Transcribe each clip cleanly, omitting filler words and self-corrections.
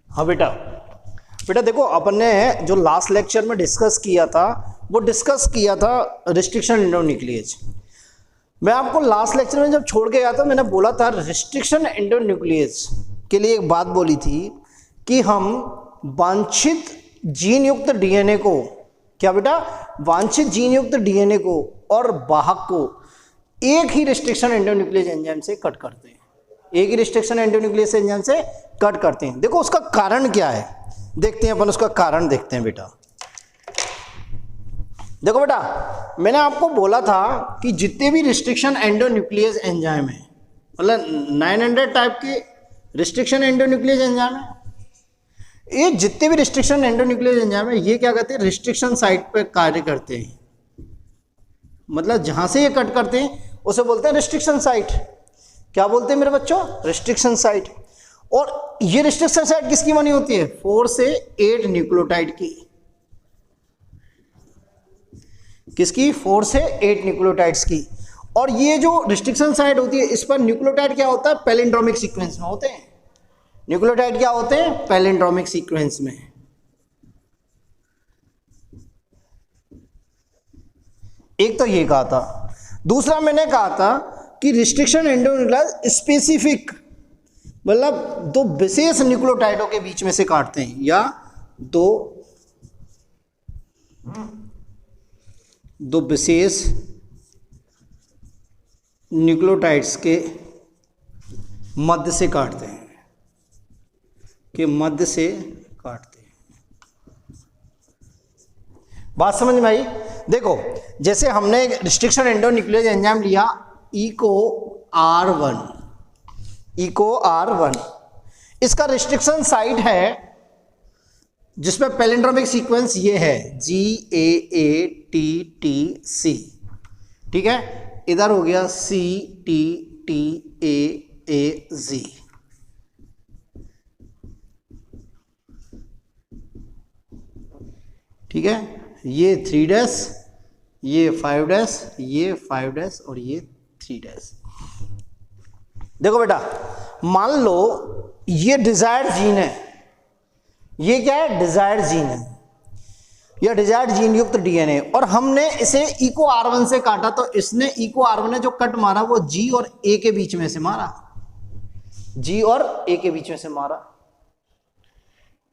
हाँ बेटा, बेटा देखो अपन ने जो लास्ट लेक्चर में डिस्कस किया था वो डिस्कस किया था रिस्ट्रिक्शन एंडोन्यूक्लियस। मैं आपको लास्ट लेक्चर में जब छोड़ के गया था मैंने बोला था रिस्ट्रिक्शन एंडोन्यूक्लियस के लिए एक बात बोली थी कि हम वांछित जीन युक्त डीएनए को, क्या बेटा, वांछित जीन युक्त डीएनए को और वाहक को एक ही रिस्ट्रिक्शन एंडोन्यूक्लियस एंजाइम से कट करते हैं, एक ही रिस्ट्रिक्शन एंडोन्यूक्लियस एंजाइम से कट करते हैं। देखो उसका कारण क्या है, देखते हैं अपन उसका कारण देखते हैं बेटा। देखो बेटा, मैंने आपको बोला था कि जितने भी रिस्ट्रिक्शन एंडोन्यूक्लियस एंजाइम है, मतलब 900 टाइप के रिस्ट्रिक्शन एंडोन्यूक्लियस एंजाइम है, ये जितने भी रिस्ट्रिक्शन एंडोन्यूक्लियस एंजाइम है ये क्या कहते हैं, रिस्ट्रिक्शन साइट पे कार्य करते हैं। मतलब जहां से ये कट करते हैं उसे बोलते हैं रिस्ट्रिक्शन साइट। क्या बोलते हैं मेरे बच्चों, रिस्ट्रिक्शन साइट। और ये रिस्ट्रिक्शन साइट किसकी बनी होती है, 4 से 8 न्यूक्लियोटाइड की। किसकी, 4 से 8 न्यूक्लियोटाइड्स की। और ये जो रिस्ट्रिक्शन साइट होती है इस पर न्यूक्लियोटाइड क्या होता है, पैलिंड्रोमिक सीक्वेंस में होते हैं। न्यूक्लियोटाइड क्या होते हैं, पैलिंड्रोमिक सीक्वेंस में। एक तो ये कहा था, दूसरा मैंने कहा था कि रिस्ट्रिक्शन एंडोन्यूक्लियस स्पेसिफिक, मतलब दो विशेष न्यूक्लियोटाइडों के बीच में से काटते हैं, या दो विशेष न्यूक्लियोटाइड्स के मध्य से काटते हैं, के मध्य से काटते हैं। बात समझ में आई। देखो जैसे हमने एक रिस्ट्रिक्शन एंडोन्यूक्लियस एंजाइम लिया इको R1, इसका रिस्ट्रिक्शन साइट है जिसमें पैलिंड्रोमिक सीक्वेंस ये है GAATTC, ठीक है, इधर हो गया CTTAAZ। ठीक है, ये 3' ये 5' ये 5' और ये 3'। देखो बेटा, मान लो ये डिजायर्ड जीन है, ये क्या है, डिजायर्ड जीन है, या डिजायर्ड जीन युक्त डीएनए, और हमने इसे इको R1 से काटा तो इसने इको R1 ने जो कट मारा वो G और A के बीच में से मारा, G और A के बीच में से मारा।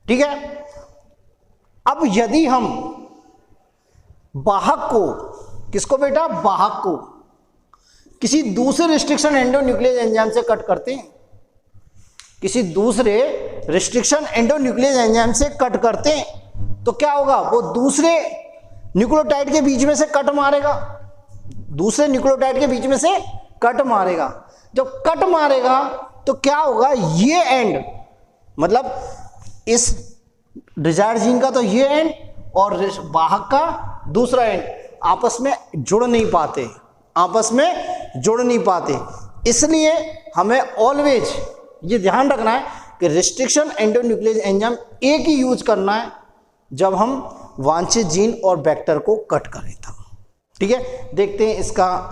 ठीक है, अब यदि हम वाहक को, किसको बेटा, वाहक को किसी दूसरे रिस्ट्रिक्शन एंडोन्यूक्लियस एंजाइम से कट करते हैं, किसी दूसरे रिस्ट्रिक्शन एंडोन्यूक्लियस एंजाइम से कट करते हैं, तो क्या होगा, वो दूसरे न्यूक्लियोटाइड के बीच में से कट मारेगा, दूसरे न्यूक्लियोटाइड के बीच में से कट मारेगा। जब कट मारेगा तो क्या होगा, ये एंड, मतलब इस डिजायर्ड जीन का तो ये एंड और वाहक का दूसरा एंड आपस में जुड़ नहीं पाते, आपस में जुड़ नहीं पाते। इसलिए हमें ऑलवेज ये ध्यान रखना है कि रिस्ट्रिक्शन एंडोन्यूक्लियस एंजाइम एक ही यूज करना है जब हम वांछित जीन और वेक्टर को कट करें तो। ठीक है, देखते हैं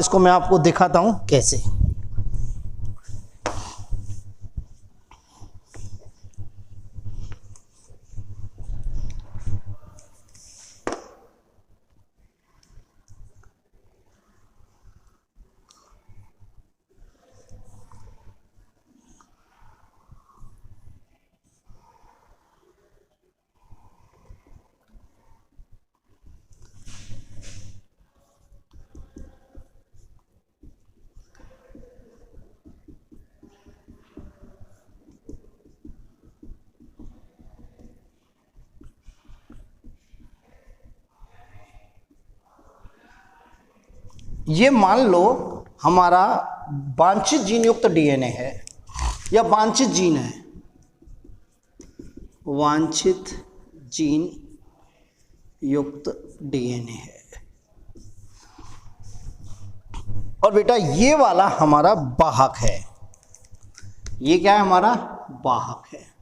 इसको मैं आपको दिखाता हूं कैसे। ये मान लो हमारा वांछित जीन युक्त डीएनए है, या वांछित जीन है, वांछित जीन युक्त डीएनए है, और बेटा ये वाला हमारा वाहक है। ये क्या है, हमारा वाहक है।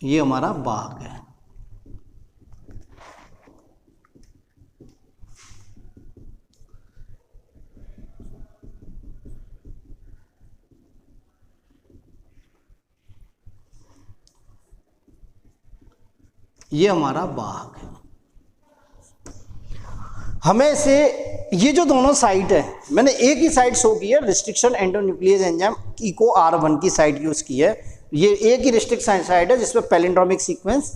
ये हमारा वाहक है। ये हमारा वाहक है। हमें से ये जो दोनों साइट है, मैंने एक ही साइट शो की है, restriction endonuclease enzyme eco R1 की साइट यूज की है। ये एक ही रिस्ट्रिक्शन साइट है जिसमें पैलिंड्रोमिक सीक्वेंस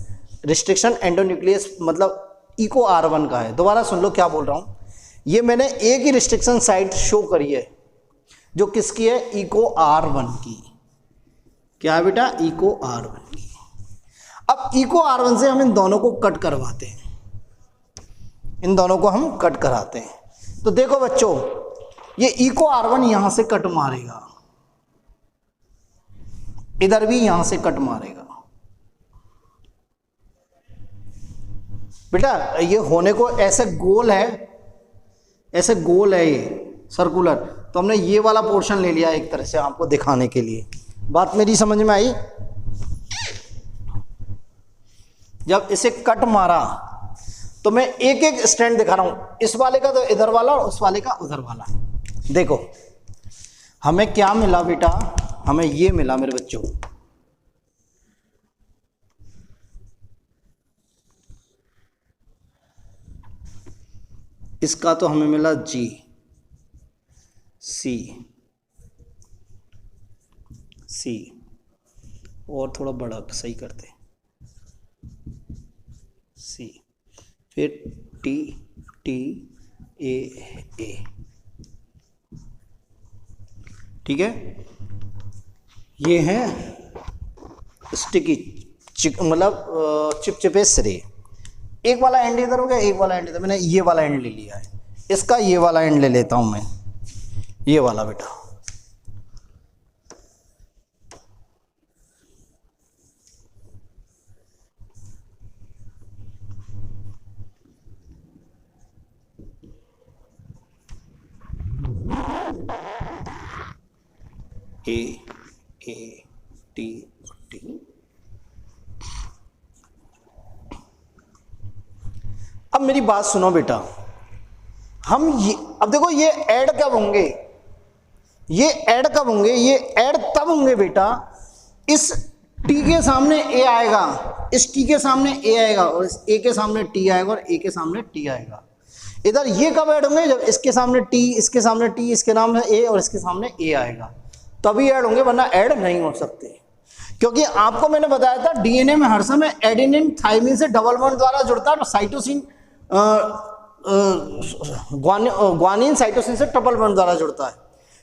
रिस्ट्रिक्शन एंडोन्यूक्लियस मतलब इको R1 का है। दोबारा सुन लो क्या बोल रहा हूँ। ये मैंने एक ही रिस्ट्रिक्शन साइट शो करी है जो किसकी है, इको R1 की। क्या है बेटा, इको R1 की। अब इको R1 से हम इन दोनों को कट करवाते हैं, इन दोनों को हम कट कराते हैं। तो देखो बच्चों, ये इको R1 यहां से कट मारेगा, इधर भी यहां से कट मारेगा। बेटा ये होने को ऐसे गोल है, ऐसे गोल है ये सर्कुलर, तो हमने ये वाला पोर्शन ले लिया एक तरह से आपको दिखाने के लिए। बात मेरी समझ में आई? जब इसे कट मारा तो मैं एक एक स्टैंड दिखा रहा हूं, इस वाले का तो इधर वाला और उस वाले का उधर वाला। देखो हमें क्या मिला बेटा, हमें ये मिला मेरे बच्चों, इसका तो हमें मिला G C और थोड़ा बड़ा सही करते C, फिर T A ठीक है। ये है स्टिकी मतलब चिपचिपे सिरे। एक वाला एंड इधर हो गया, एक वाला एंड इधर, मैंने ये वाला एंड ले लिया है। इसका ये वाला एंड ले लेता हूं मैं, ये वाला बेटा। A T T। अब मेरी बात सुनो बेटा, हम ये अब देखो ये ऐड कब होंगे, ये ऐड कब होंगे, ये ऐड तब होंगे बेटा इस T के सामने A आएगा, इस T के सामने A आएगा और इस A के सामने T आएगा और A के सामने T आएगा। इधर ये कब ऐड होंगे, जब इसके सामने T, इसके सामने T, इसके नाम है A और इसके सामने A आएगा, तभी ऐड होंगे, वरना ऐड नहीं हो सकते। क्योंकि आपको मैंने बताया था डीएनए में हर समय एडेनिन थाइमिन से डबल बॉन्ड द्वारा जुड़ता है, तो साइटोसिन ग्वानिन साइटोसिन से ट्रिपल बॉन्ड द्वारा जुड़ता है।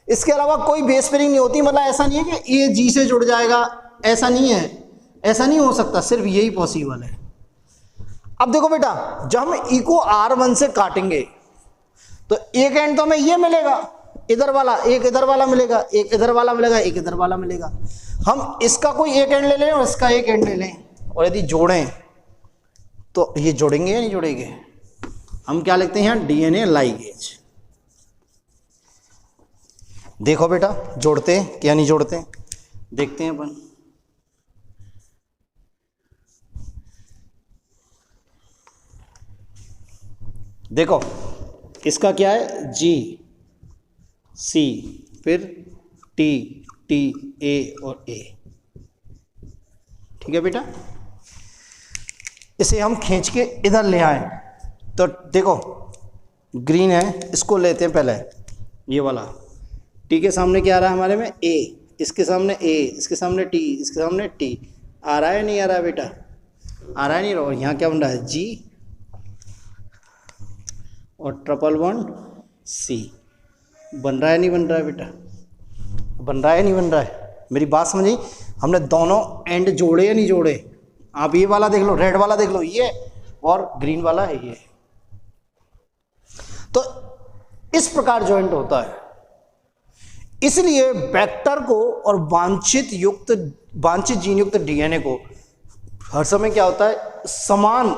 इसके अलावा कोई बेस पेयरिंग नहीं होती, मतलब ऐसा नहीं है कि ए जी से जुड़ जाएगा, ऐसा नहीं है, ऐसा नहीं हो सकता, सिर्फ यही पॉसिबल है। अब देखो बेटा, जब हम इको R1 से काटेंगे तो एक एंड तो हमें ये मिलेगा, इधर वाला, एक इधर वाला मिलेगा, एक इधर वाला मिलेगा, एक इधर वाला मिलेगा। हम इसका कोई एक एंड ले लें और इसका एक एंड ले लें, और यदि जोड़ें तो ये जोड़ेंगे या नहीं जोड़ेंगे? हम क्या लिखते हैं, डीएनए लाइगेज। देखो बेटा जोड़ते हैं क्या नहीं जोड़ते, देखते हैं अपन। देखो इसका क्या है, G C, फिर T A और A। ठीक है बेटा, इसे हम खींच के इधर ले आए तो देखो ग्रीन है, इसको लेते हैं पहले, ये वाला T के सामने क्या आ रहा है हमारे में, A, इसके सामने A, इसके सामने T, इसके सामने T। आ रहा है नहीं आ रहा है बेटा, आ रहा है नहीं, और यहाँ क्या बन रहा है, G और ट्रिपल बॉन्ड C। बन रहा है नहीं बन रहा है बेटा, बन रहा है नहीं बन रहा है? मेरी बात समझी? हमने दोनों एंड जोड़े या नहीं जोड़े? आप ये वाला देख लो, रेड वाला देख लो, ये और ग्रीन वाला है ये। तो इस प्रकार जॉइंट होता है। इसलिए वेक्टर को और वांछित जीन युक्त डीएनए को हर समय क्या होता है, समान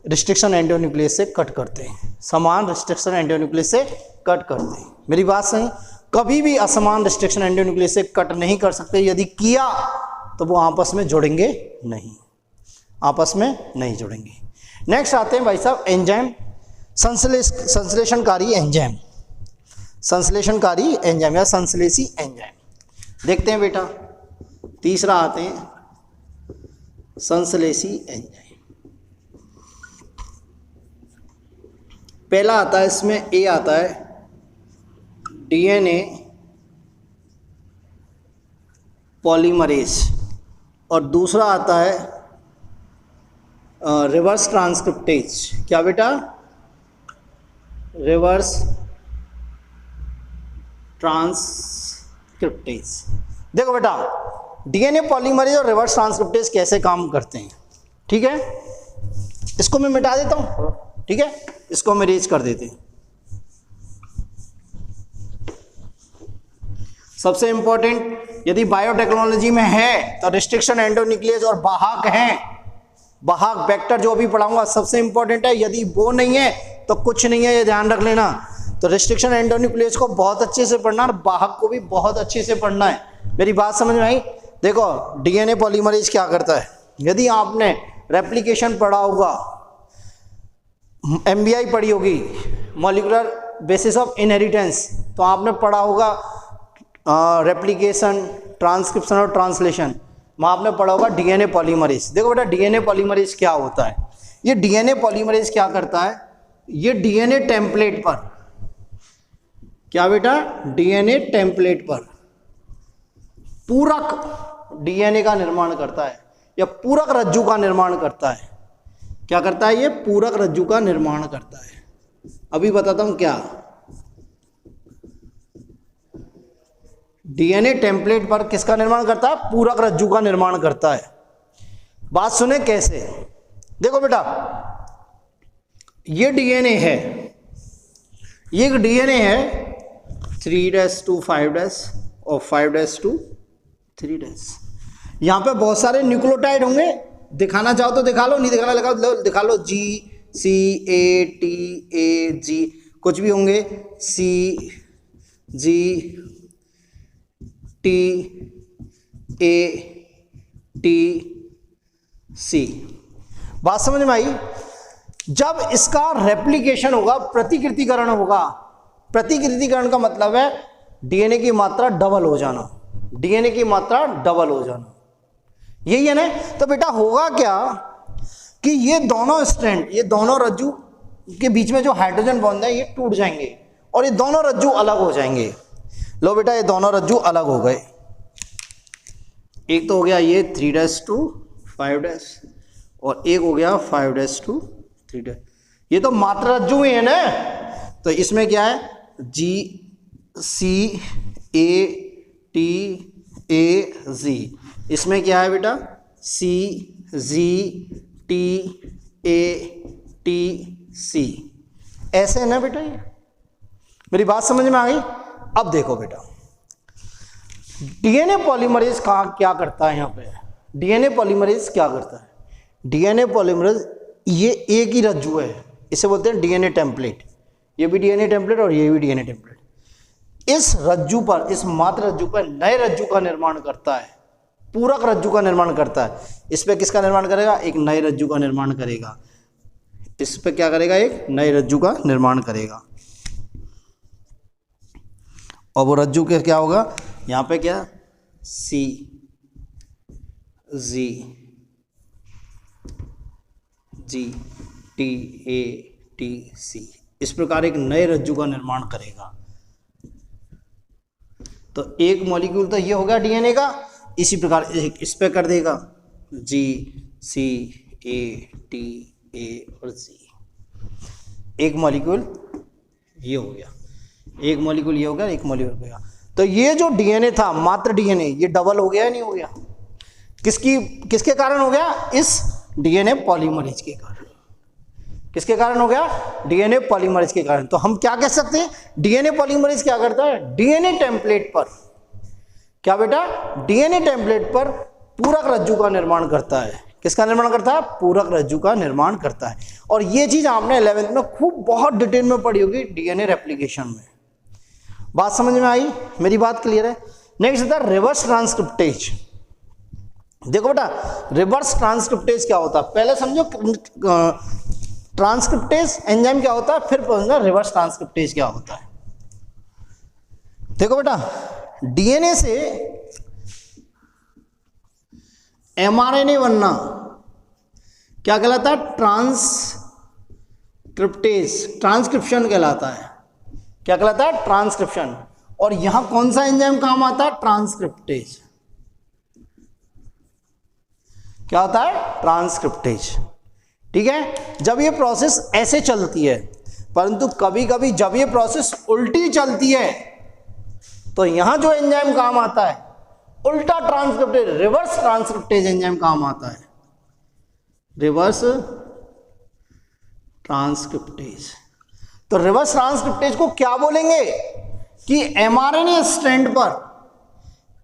रिस्ट्रिक्शन एंडोन्यूक्लियस से कट करते हैं, समान रिस्ट्रिक्शन एंडोन्यूक्लियस से कट करते हैं। मेरी बात सही? कभी भी असमान रिस्ट्रिक्शन एंडोन्यूक्लियस से कट नहीं कर सकते, यदि किया तो वो आपस में जुड़ेंगे नहीं, आपस में नहीं जुड़ेंगे। नेक्स्ट आते हैं भाई साहब एंजाइम, संश्लेषणकारी एंजाइम, संश्लेषणकारी एंजाइम या संश्लेषी एंजाइम। देखते हैं बेटा, तीसरा आते हैं संश्लेषी एंजाइम। पहला आता है इसमें ए आता है डीएनए पॉलीमरेज, और दूसरा आता है रिवर्स ट्रांसक्रिप्टेज। क्या बेटा? Reverse transcriptase. देखो बेटा, डीएनए पॉलीमरेज और रिवर्स ट्रांसक्रिप्टेज कैसे काम करते हैं, ठीक है। इसको मैं मिटा देता हूं, ठीक है, इसको हम इरेज कर देते हैं। सबसे इंपॉर्टेंट यदि बायोटेक्नोलॉजी में है तो रिस्ट्रिक्शन एंडोन्यूक्लियस और वाहक हैं, वाहक वेक्टर जो भी पढ़ाऊंगा सबसे इंपॉर्टेंट है। यदि वो नहीं है तो कुछ नहीं है, ये ध्यान रख लेना। तो रिस्ट्रिक्शन एंडोन्यूक्लियस को बहुत अच्छे से पढ़ना और वाहक को भी बहुत अच्छे से पढ़ना है। मेरी बात समझ में आई? देखो डीएनए पॉलीमरेज क्या करता है, यदि आपने रेप्लिकेशन पढ़ा होगा, एमबीआई पढ़ी होगी, मॉलिक्यूलर बेसिस ऑफ इनहेरिटेंस, तो आपने पढ़ा होगा रेप्लिकेशन, ट्रांसक्रिप्शन और ट्रांसलेशन, वहाँ आपने पढ़ा होगा डीएनए पॉलीमरेज। देखो बेटा डीएनए पॉलीमरेज क्या होता है। ये डीएनए पॉलीमरेज क्या करता है, ये डीएनए टेम्पलेट पर, क्या बेटा? डीएनए टेम्पलेट पर पूरक डीएनए का निर्माण करता है या पूरक रज्जु का निर्माण करता है। क्या करता है? ये पूरक रज्जु का निर्माण करता है। अभी बताता हूं क्या। डीएनए टेम्पलेट पर किसका निर्माण करता है? पूरक रज्जु का निर्माण करता है। बात सुने कैसे। देखो बेटा, ये डीएनए है, ये एक डीएनए है 3' to 5' और 5' to 3'। यहां पे बहुत सारे न्यूक्लियोटाइड होंगे, दिखाना चाहो तो दिखा लो, नहीं दिखाना लगा दिखा लो। G C A T A G कुछ भी होंगे, C G T A T C। बात समझ में आई? जब इसका रेप्लिकेशन होगा, प्रतिकृतिकरण होगा, प्रतिकृतिकरण का मतलब है डीएनए की मात्रा डबल हो जाना, डीएनए की मात्रा डबल हो जाना, यही है ना। तो बेटा होगा क्या कि ये दोनों स्ट्रैंड, ये दोनों रज्जु के बीच में जो हाइड्रोजन बॉन्ड है ये टूट जाएंगे और ये दोनों रज्जु अलग हो जाएंगे। लो बेटा, ये दोनों रज्जु अलग हो गए। एक तो हो गया ये 3' to 5' और एक हो गया 5' to 3'। ये तो मात्र रज्जु में है ना। तो इसमें क्या है? G C A T A Z। इसमें क्या है बेटा? C G T A T C। ऐसे है ना बेटा। ये मेरी बात समझ में आ गई? अब देखो बेटा, डीएनए पॉलीमरेज का क्या करता है। यहाँ पे डीएनए पॉलीमरेज क्या करता है? डीएनए पॉलीमरेज ये एक ही रज्जु है, इसे बोलते हैं डीएनए टेम्पलेट। ये भी डीएनए टेम्पलेट और ये भी डीएनए टेम्पलेट। इस रज्जु पर, इस मात्र रज्जु पर नए रज्जु का निर्माण करता है, पूरक रज्जु का निर्माण करता है। इस पे किसका निर्माण करेगा? एक नए रज्जु का निर्माण करेगा। इस पे क्या करेगा? एक नए रज्जु का निर्माण करेगा। और वो रज्जु के क्या होगा? यहाँ पे क्या? C G G T A T C। इस प्रकार एक नए रज्जु का निर्माण करेगा। तो एक मॉलिक्यूल तो ये होगा डीएनए का, इसी प्रकार इस पे कर देगा G C A T A और Z। एक मॉलिक्यूल ये हो गया, एक मॉलिक्यूल ये हो गया, एक मॉलिक्यूल हो गया। तो ये जो डीएनए था, मात्र डीएनए, ये डबल हो गया या नहीं हो गया? किसके कारण हो गया? इस डीएनए पॉलीमरेज के कारण। किसके कारण हो गया? डीएनए पॉलीमरेज के कारण। तो हम क्या कह सकते हैं? डीएनए पॉलीमरेज क्या करता है? डीएनए टेम्पलेट पर, क्या बेटा? डीएनए टेम्पलेट पर पूरक रज्जु का निर्माण करता है। किसका निर्माण करता है? पूरक रज्जु का निर्माण करता है। और ये चीज आपने 11th में खूब बहुत डिटेल में पढ़ी होगी डीएनए रेप्लिकेशन में। बात समझ में आई? मेरी बात क्लियर है? नेक्स्ट होता है रिवर्स ट्रांसक्रिप्टेज। देखो बेटा, रिवर्स ट्रांसक्रिप्टेज क्या होता है पहले समझो। ट्रांसक्रिप्टेज एंजाइम क्या होता है, फिर समझना रिवर्स ट्रांसक्रिप्टेज क्या होता है। देखो बेटा, डीएनए से एमआरएनए बनना क्या कहलाता है? क्रिप्टेज ट्रांसक्रिप्शन कहलाता है। क्या कहलाता है? ट्रांसक्रिप्शन। और यहां कौन सा एंजाइम काम आता है? ट्रांसक्रिप्टेज। क्या होता है? ट्रांसक्रिप्टेज। ठीक है, जब ये प्रोसेस ऐसे चलती है, परंतु कभी कभी जब ये प्रोसेस उल्टी चलती है तो यहां जो एंजाइम काम आता है उल्टा ट्रांसक्रिप्टेज, रिवर्स ट्रांसक्रिप्टेज एंजाइम काम आता है। Reverse transcriptase. तो रिवर्स ट्रांसक्रिप्टेज को क्या बोलेंगे कि एमआरएनए स्ट्रैंड पर,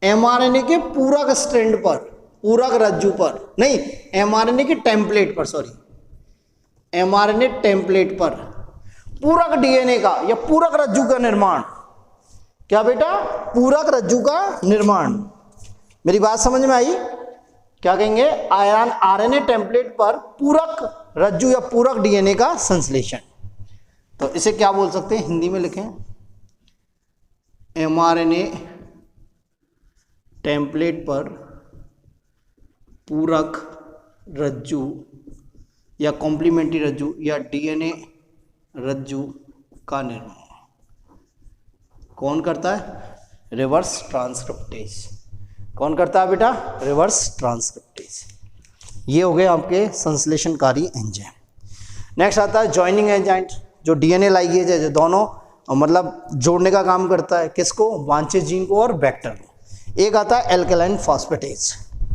एमआरएनए के पूरक स्ट्रैंड पर, पूरक रज्जु पर नहीं, एमआरएनए के टेम्पलेट पर, सॉरी, एमआरएनए टेम्पलेट पर पूरक डीएनए का या पूरक रज्जु का निर्माण। क्या बेटा? पूरक रज्जु का निर्माण। मेरी बात समझ में आई? क्या कहेंगे? आरएनए टेम्पलेट पर पूरक रज्जु या पूरक डीएनए का संश्लेषण। तो इसे क्या बोल सकते हैं? हिंदी में लिखें, एमआरएनए टेम्पलेट पर पूरक रज्जु या कॉम्प्लीमेंट्री रज्जु या डीएनए रज्जु का निर्माण कौन करता है? Reverse transcriptase. कौन करता है बेटा? Reverse transcriptase. ये हो गए आपके संश्लेषणकारी एंजाइम। नेक्स्ट आता है जॉइनिंग एंजाइम, जो डीएनए लाइगेज है, जो दोनों मतलब जोड़ने का काम करता है। किसको? वांछित जीन को और वेक्टर को। एक आता है एल्कलाइन फॉस्फेटेज।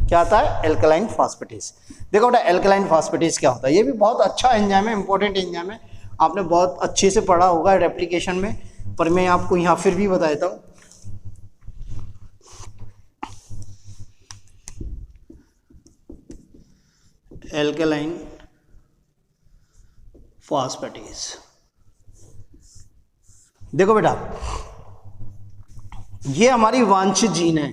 क्या आता है? Alkaline phosphatase. देखो बेटा, एल्कलाइन फॉस्फेटेज क्या होता है? ये भी बहुत अच्छा एंजाइम है, इंपॉर्टेंट एंजाइम है, आपने बहुत अच्छे से पढ़ा होगा रेप्लिकेशन में, पर मैं आपको यहाँ फिर भी बता देता हूँ। Alkaline phosphatase. देखो बेटा, ये हमारी वांछित जीन है।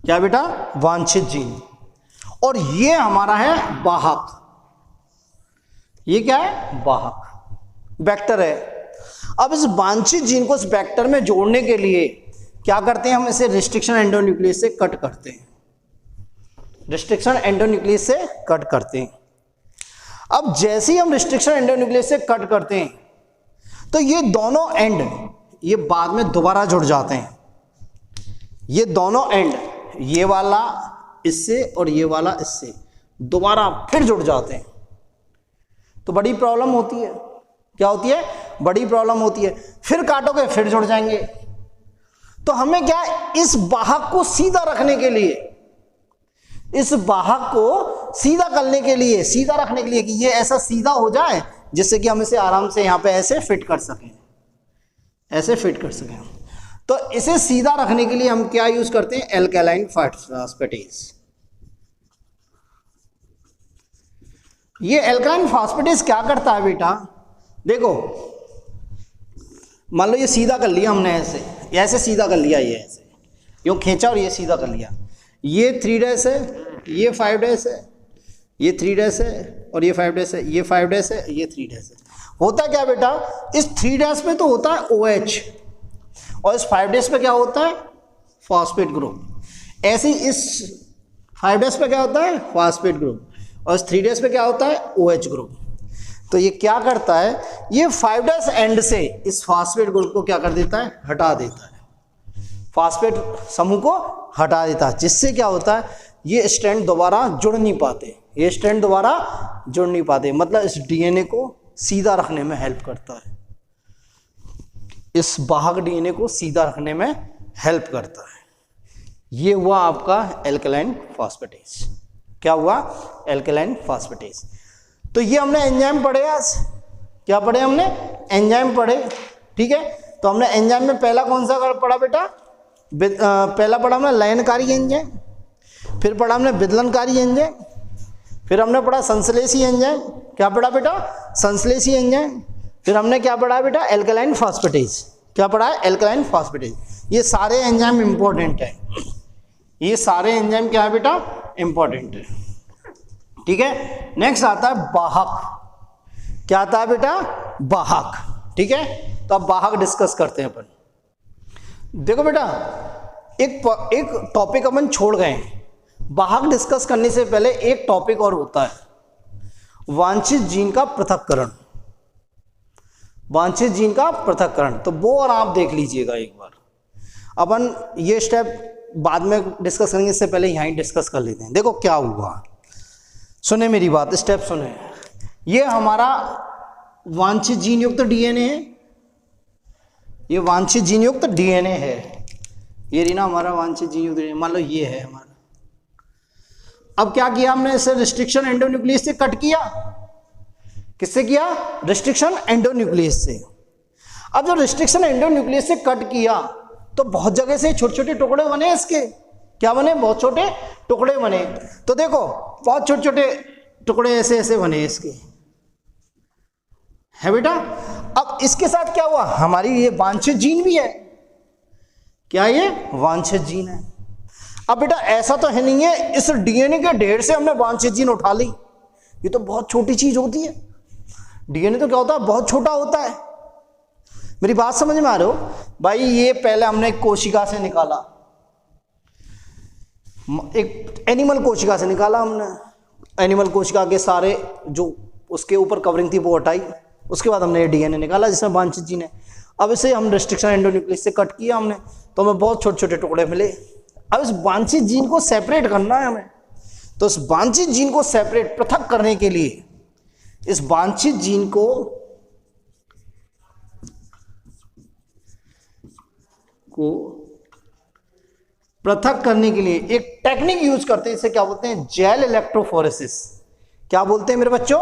क्या बेटा? वांछित जीन। और ये हमारा है वाहक। ये क्या है? वाहक, वेक्टर है। अब इस वांछित जीन को इस वेक्टर में जोड़ने के लिए क्या करते हैं? हम इसे रिस्ट्रिक्शन एंडोन्यूक्लियस से कट करते हैं। रिस्ट्रिक्शन एंडोन्यूक्लियस से कट करते हैं। अब जैसे ही हम रिस्ट्रिक्शन एंडोन्यूक्लियस से कट करते हैं तो ये दोनों एंड ये बाद में दोबारा जुड़ जाते हैं। ये दोनों एंड, ये वाला इससे और ये वाला इससे दोबारा फिर जुड़ जाते हैं। तो बड़ी प्रॉब्लम होती है। क्या होती है? बड़ी प्रॉब्लम होती है। फिर काटोगे फिर जुड़ जाएंगे। तो हमें क्या है? इस वाहक को सीधा रखने के लिए, इस वाहक को सीधा करने के लिए, सीधा रखने के लिए कि ये ऐसा सीधा हो जाए जिससे कि हम इसे आराम से यहां पे ऐसे फिट कर सकें, ऐसे फिट कर सकें। तो इसे सीधा रखने के लिए हम क्या यूज करते हैं? Alkaline phosphatase. ये एल्कलाइन फॉस्फेटेज क्या करता है बेटा? देखो, मान लो ये सीधा कर लिया हमने, ऐसे ऐसे सीधा कर लिया, ये ऐसे यूं खींचा और ये सीधा कर लिया। ये 3 डैश है, ये 5 डैश है, ये 3 डैश है और ये 5 डैश है, ये 5 डैश है, ये 3 डैश है। होता क्या बेटा? इस 3 डैश में तो होता है OH और इस 5 डैश पे क्या होता है? Phosphate group. ऐसे ही इस 5 डैश पे क्या होता है? Phosphate group. और इस 3 डैश पे क्या होता है? OH group. तो ये क्या करता है? ये 5 डैश एंड से इस फॉस्फेट ग्रुप को क्या कर देता है? हटा देता है। फॉस्फेट समूह को हटा देता है, जिससे क्या होता है? ये स्ट्रैंड दोबारा जुड़ नहीं पाते, ये स्ट्रैंड दोबारा जुड़ नहीं पाते। मतलब इस डीएनए को सीधा रखने में हेल्प करता है, इस वाहक डीएनए को सीधा रखने में हेल्प करता है। ये हुआ आपका एल्कलाइन फॉस्फेटेज। क्या हुआ? Alkaline phosphatase. तो ये हमने एंजाइम पढ़े आज। क्या पढ़े हमने? एंजाइम पढ़े। ठीक है, तो हमने एंजाइम में पहला कौन सा पढ़ा बेटा? पहला पढ़ा हमने लयनकारी एंजाइम, फिर पढ़ा हमने विदलनकारी एंजाइम, फिर हमने पढ़ा संश्लेषी एंजाइम। क्या पढ़ा बेटा? संश्लेषी एंजाइम। फिर हमने क्या पढ़ा बेटा? Alkaline phosphatase. क्या पढ़ा है? Alkaline phosphatase. ये सारे एंजाइम इंपॉर्टेंट है, ये सारे एंजाइम क्या है बेटा? इंपॉर्टेंट है। ठीक है, नेक्स्ट आता है वाहक। क्या आता है बेटा? वाहक। ठीक है, तो अब वाहक डिस्कस करते हैं अपन। देखो बेटा, एक टॉपिक अपन छोड़ गए, वाहक डिस्कस करने से पहले एक टॉपिक और होता है, वांछित जीन का पृथक्करण। वांछित जीन का पृथक्करण, तो वो और आप देख लीजिएगा एक बार। अपन ये स्टेप बाद में डिस्कस करेंगे, इससे पहले यहीं डिस्कस कर लेते हैं। देखो क्या हुआ, सुने मेरी बात, स्टेप सुने। ये हमारा वांछित जीन युक्त डीएनए है, ये वांछित जीन युक्त डीएनए है, ये रही ना हमारा वांछित जीन युक्त डीएनए, मान लो ये है हमारा। अब क्या किया हमने, इसे रिस्ट्रिक्शन एंडोन्यूक्लियस से कट किया। किससे किया? रिस्ट्रिक्शन एंडोन्यूक्लियस से। अब जो रिस्ट्रिक्शन एंडोन्यूक्लियस से कट किया तो बहुत जगह से छोटे छोटे टुकड़े बने इसके। क्या बने? बहुत छोटे टुकड़े बने। तो देखो बहुत छोटे छोटे टुकड़े ऐसे ऐसे बने इसके, है बेटा। अब इसके साथ क्या हुआ, हमारी ये वांछित जीन भी है। क्या ये वांछित जीन है? अब बेटा ऐसा तो है नहीं है इस डीएनए के ढेर से हमने वांछित जीन उठा ली, ये तो बहुत छोटी चीज होती है। डीएनए तो क्या होता है, बहुत छोटा होता है। मेरी बात समझ में आ रहे हो भाई? ये पहले हमने एक कोशिका से निकाला, एक एनिमल कोशिका से निकाला हमने। एनिमल कोशिका के सारे जो उसके ऊपर कवरिंग थी वो हटाई, उसके बाद हमने ये डीएनए निकाला जिसमें वांछित जीन है। अब इसे हम रिस्ट्रिक्शन एंडोन्यूक्लियस से कट किया हमने, तो हमें बहुत छोटे छोटे टुकड़े मिले। अब इस वांछित जीन को सेपरेट करना है हमें, तो इस वांछित जीन को सेपरेट पृथक करने के लिए, इस वांछित जीन को पृथक करने के लिए एक टेक्निक यूज करते हैं, इसे क्या बोलते हैं? Gel electrophoresis. क्या बोलते हैं मेरे बच्चों?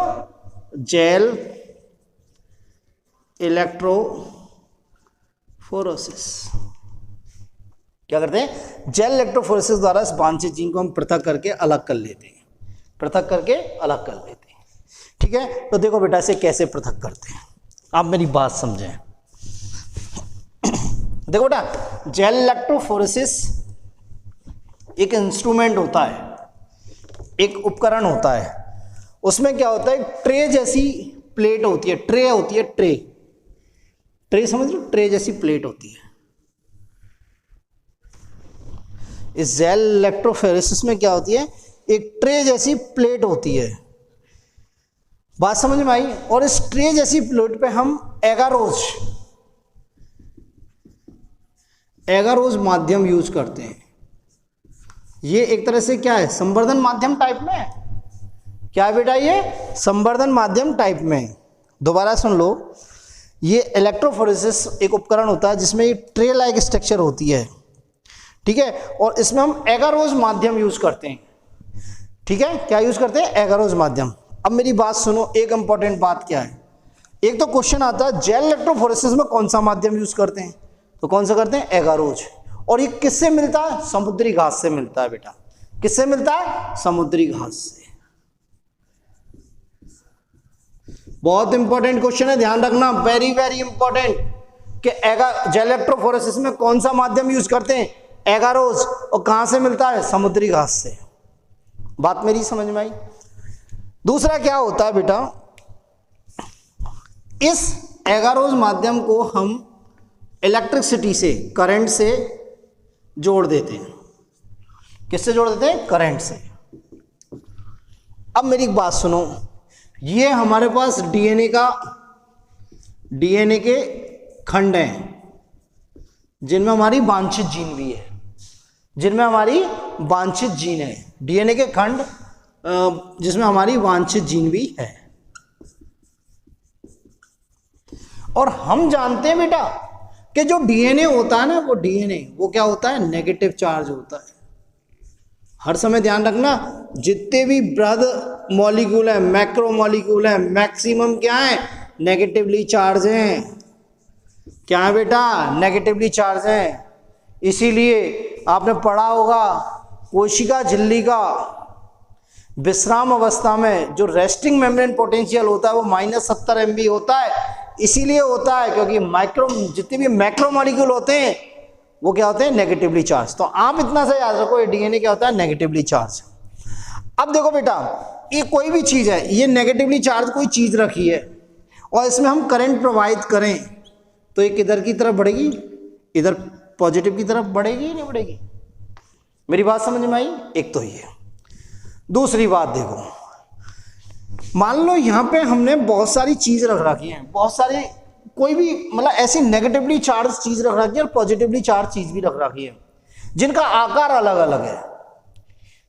Gel electrophoresis. क्या करते हैं? जेल इलेक्ट्रोफोरेसिस द्वारा इस वांछित जीन को हम पृथक करके अलग कर लेते हैं, पृथक करके अलग कर लेते हैं। ठीक है, तो देखो बेटा इसे कैसे पृथक करते हैं, आप मेरी बात समझें। देखो बेटा, जेल इलेक्ट्रोफोरेसिस एक इंस्ट्रूमेंट होता है, एक उपकरण होता है। उसमें क्या होता है, ट्रे जैसी प्लेट होती है, ट्रे होती है, ट्रे, ट्रे समझ लो, ट्रे जैसी प्लेट होती है। इस जेल इलेक्ट्रोफोरेसिस में क्या होती है, एक ट्रे जैसी प्लेट होती है। बात समझ में आई? और इस ट्रे जैसी प्लेट पे हम एगारोज माध्यम यूज करते हैं। ये एक तरह से क्या है, संवर्धन माध्यम टाइप में है। क्या है बेटा? ये संवर्धन माध्यम टाइप में। दोबारा सुन लो, ये इलेक्ट्रोफोरेसिस एक उपकरण होता है जिसमें ये ट्रे लाइक स्ट्रक्चर होती है, ठीक है, और इसमें हम एगारोज माध्यम यूज करते हैं। ठीक है, क्या यूज करते हैं? एगारोज माध्यम। अब मेरी बात सुनो, एक इंपॉर्टेंट बात क्या है, एक तो क्वेश्चन आता है जेल इलेक्ट्रोफोरेसिस में कौन सा माध्यम यूज करते हैं, तो कौन सा करते हैं? एगारोज। और ये किससे मिलता है? समुद्री घास से मिलता है बेटा। किससे मिलता है? समुद्री घास से। बहुत इंपॉर्टेंट क्वेश्चन है, ध्यान रखना, वेरी वेरी इंपॉर्टेंट, कि जेल इलेक्ट्रोफोरेसिस में कौन सा माध्यम यूज करते हैं? एगारोज। और कहां से मिलता है? समुद्री घास से। बात मेरी समझ में आई? दूसरा क्या होता है बेटा, इस एगारोज माध्यम को हम इलेक्ट्रिसिटी से, करंट से जोड़ देते हैं। किससे जोड़ देते हैं? करंट से। अब मेरी एक बात सुनो, ये हमारे पास डीएनए के खंड हैं जिनमें हमारी वांछित जीन भी है, जिनमें हमारी वांछित जीन है। डीएनए के खंड जिसमें हमारी वांछित जीन भी है। और हम जानते हैं बेटा कि जो डीएनए होता है ना, वो डीएनए वो क्या होता है? नेगेटिव चार्ज होता है। हर समय ध्यान रखना, जितने भी बृहद मॉलिक्यूल है, मैक्रो मॉलिक्यूल है, मैक्सिमम क्या है? नेगेटिवली चार्ज हैं। क्या है बेटा? नेगेटिवली चार्ज हैं। इसीलिए आपने पढ़ा होगा कोशिका झिल्ली का विश्राम अवस्था में जो रेस्टिंग मेम्ब्रेन पोटेंशियल होता है वो -70 MV होता है। इसीलिए होता है क्योंकि जितने भी मैक्रो मॉलिक्यूल होते हैं वो क्या होते हैं? Negatively charge. तो आप इतना सा याद रखो, ये डीएनए क्या होता है? Negatively charge. अब देखो बेटा, ये कोई भी चीज है, ये नेगेटिवली चार्ज कोई चीज रखी है और इसमें हम करंट प्रवाहित करें तो ये किधर की तरफ बढ़ेगी? इधर पॉजिटिव की तरफ बढ़ेगी, नहीं बढ़ेगी? मेरी बात समझ में आई? एक तो ये। दूसरी बात देखो, मान लो यहां पे हमने बहुत सारी चीज रख रखी है, बहुत सारे कोई भी मतलब ऐसी नेगेटिवली चार्ज चीज रख रखी है और पॉजिटिवली चार्ज चीज भी रख रखी है, जिनका आकार अलग अलग है,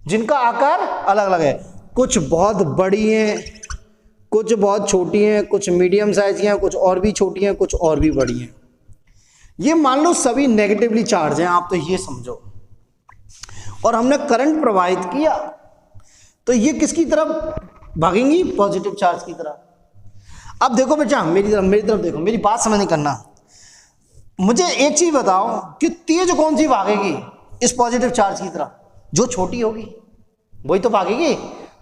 जिनका आकार अलग अलग है। कुछ बहुत बड़ी हैं, कुछ बहुत छोटी हैं, कुछ मीडियम साइज की हैं, कुछ और भी छोटी हैं, कुछ और भी बड़ी हैं। ये मान लो सभी नेगेटिवली चार्ज हैं, आप तो ये समझो। और हमने करंट प्रवाहित किया तो ये किसकी तरफ भागेंगी? पॉजिटिव चार्ज की तरफ। अब देखो बेटा, मेरी तरफ देखो, मेरी बात समझने करना। मुझे एक चीज बताओ कि तेज कौन सी भागेगी इस पॉजिटिव चार्ज की तरफ? जो छोटी होगी वही तो भागेगी,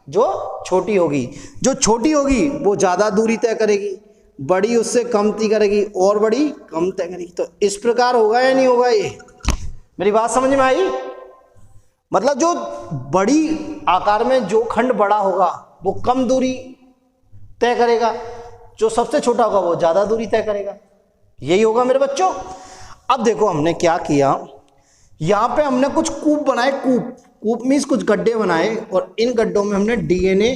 जो छोटी होगी। जो छोटी होगी वो ज्यादा दूरी तय करेगी, बड़ी उससे कम तय करेगी, और बड़ी कम तय करेगी। तो इस प्रकार होगा या नहीं होगा? ये मेरी बात समझ में आई? मतलब जो बड़ी आकार में जो खंड बड़ा होगा वो कम दूरी तय करेगा, जो सबसे छोटा होगा वो ज्यादा दूरी तय करेगा। यही होगा मेरे बच्चों। अब देखो हमने क्या किया, यहां पे हमने कुछ कूप बनाए। कूप मीन्स कुछ गड्ढे बनाए, और इन गड्ढों में हमने डीएनए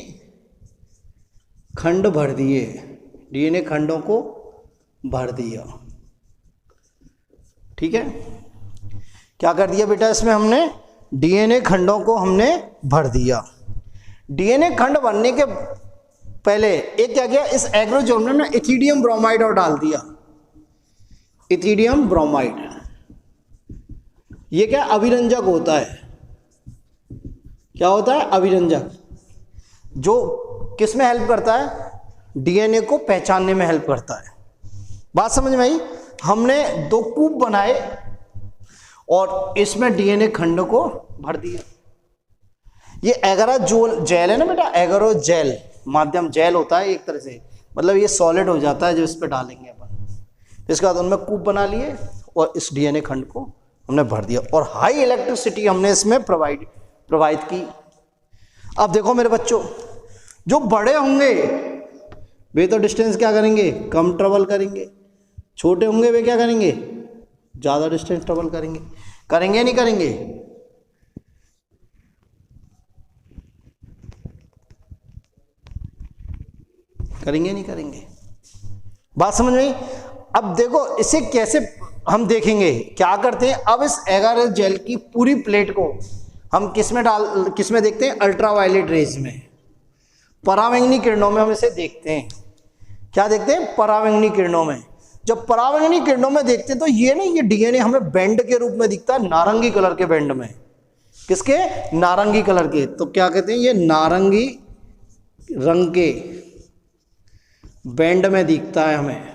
खंड भर दिए, डीएनए खंडों को भर दिया। ठीक है, क्या कर दिया बेटा? इसमें हमने डीएनए खंडों को हमने भर दिया। डीएनए खंड भरने के पहले एक क्या किया, इस एग्रोजोन में हमने इथिडियम ब्रोमाइड और डाल दिया। इथिडियम ब्रोमाइड ये क्या अभिरंजक होता है? क्या होता है? अभिरंजक, जो किस में हेल्प करता है? डीएनए को पहचानने में हेल्प करता है। बात समझ में आई? हमने 2 कूप बनाए और इसमें डीएनए खंड को भर दिया। ये एगारोजोल जेल है ना बेटा, एगारोजेल माध्यम जेल होता है एक तरह से, मतलब ये सॉलिड हो जाता है जो इस पे डालेंगे अपन। इसके बाद उनमें कूप बना लिए और इस डीएनए खंड को हमने भर दिया, और हाई इलेक्ट्रिसिटी हमने इसमें प्रवाहित की। अब देखो मेरे बच्चों, जो बड़े होंगे वे तो डिस्टेंस क्या करेंगे? कम ट्रेवल करेंगे। छोटे होंगे वे क्या करेंगे? ज्यादा डिस्टेंस ट्रेवल करेंगे। करेंगे नहीं करेंगे? करेंगे नहीं करेंगे? बात समझ में आई? अब देखो इसे कैसे हम देखेंगे, क्या करते हैं। अब इस एगार जेल की पूरी प्लेट को हम किसमें देखते हैं? अल्ट्रावायलेट रेज में, परावैंगनी किरणों में हम इसे देखते हैं। क्या देखते हैं? परावैंगनी किरणों में। जब परावैंगनी किरणों में देखते हैं तो ये डीएनए हमें बैंड के रूप में दिखता है, नारंगी कलर के बैंड में। किसके? नारंगी कलर के। तो क्या कहते हैं? ये नारंगी रंग के बैंड में दिखता है हमें।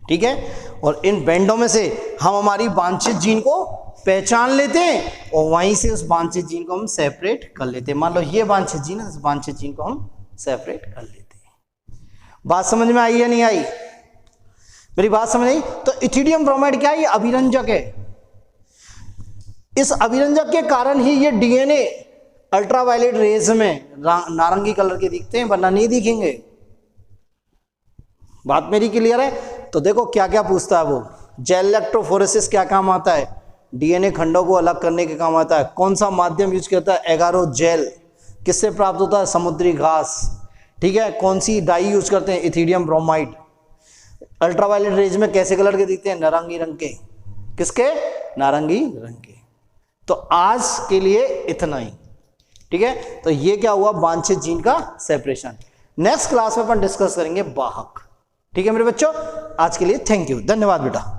ठीक है, और इन बैंडों में से हम हमारी वांछित जीन को पहचान लेते हैं और वहीं से उस वांछित जीन को हम सेपरेट कर लेते हैं। मान लो ये वांछित जीन है, उस वांछित जीन को हम सेपरेट कर लेते हैं। बात समझ में आई या नहीं आई? मेरी बात समझ आई? तो इथिडियम ब्रोमाइड क्या है? ये अभिरंजक है। इस अभिरंजक के कारण ही ये डीएनए अल्ट्रावायलेट रेज में नारंगी कलर के दिखते हैं, वरना नहीं दिखेंगे। बात मेरी क्लियर है? तो देखो क्या क्या पूछता है वो। जेल इलेक्ट्रोफोरेसिस क्या काम आता है? डीएनए खंडों को अलग करने के काम आता है। कौन सा माध्यम यूज करता है? एगारोजेल। किससे प्राप्त होता है? समुद्री घास। ठीक है, कौन सी डाई यूज करते हैं? Ethidium bromide. अल्ट्रावायलेट रेज में कैसे कलर के दिखते हैं? नारंगी रंग के। किसके? नारंगी रंग के। तो आज के लिए इतना ही। ठीक है, तो ये क्या हुआ? वांछित जीन का सेपरेशन। नेक्स्ट क्लास में अपन डिस्कस करेंगे वाहक। ठीक है मेरे बच्चों, आज के लिए थैंक यू, धन्यवाद बेटा।